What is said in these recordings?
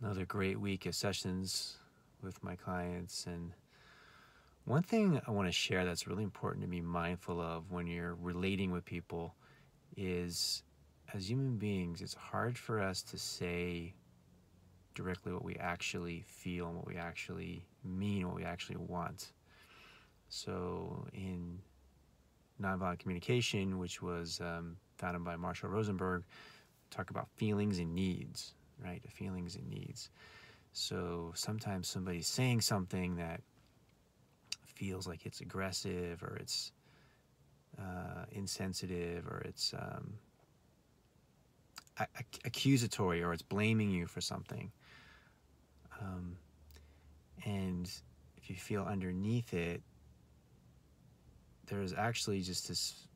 Another great week of sessions with my clients. And one thing I want to share that's really important to be mindful of when you're relating with people is, as human beings, it's hard for us to say directly what we actually feel and what we actually mean, what we actually want. So in nonviolent communication, which was founded by Marshall Rosenberg, talk about feelings and needs, right? The feelings and needs. So sometimes somebody's saying something that feels like it's aggressive, or it's insensitive, or it's accusatory, or it's blaming you for something. And if you feel underneath it, there's actually just this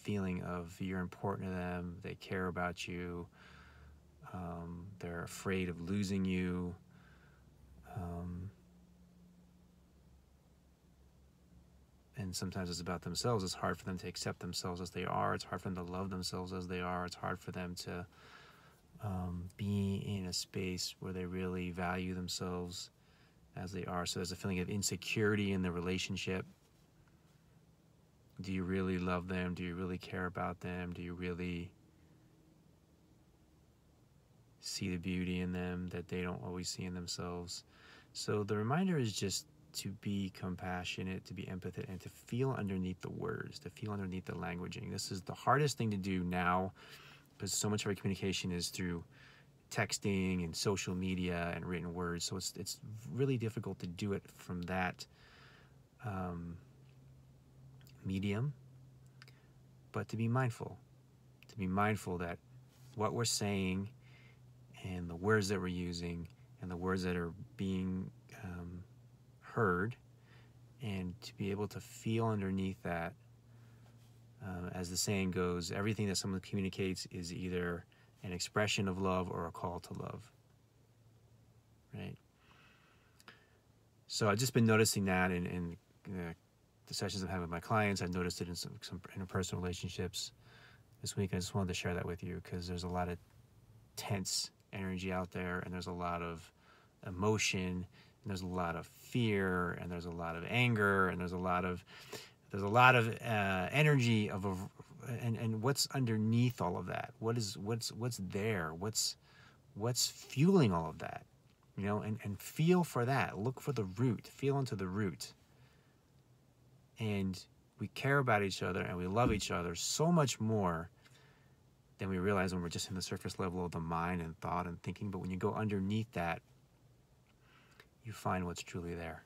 feeling of you're important to them, they care about you, they're afraid of losing you. And sometimes it's about themselves. It's hard for them to accept themselves as they are. It's hard for them to love themselves as they are. It's hard for them to be in a space where they really value themselves as they are. So there's a feeling of insecurity in the relationship. Do you really love them? Do you really care about them? Do you really see the beauty in them that they don't always see in themselves? So the reminder is just to be compassionate, to be empathetic, and to feel underneath the words, to feel underneath the languaging. This is the hardest thing to do now, because so much of our communication is through texting and social media and written words. So it's really difficult to do it from that medium. But to be mindful that what we're saying and the words that we're using and the words that are being heard, and to be able to feel underneath that. As the saying goes, everything that someone communicates is either an expression of love or a call to love, right? So I've just been noticing that in the sessions I'm having with my clients. I've noticed it in some interpersonal relationships this week. I just wanted to share that with you because there's a lot of tense energy out there, and there's a lot of emotion, and there's a lot of fear, and there's a lot of anger, and there's a lot of energy and what's underneath all of that? What's there? What's fueling all of that? And feel for that. Look for the root. Feel into the root. And we care about each other and we love each other so much more than we realize when we're just in the surface level of the mind and thought and thinking. But when you go underneath that, you find what's truly there.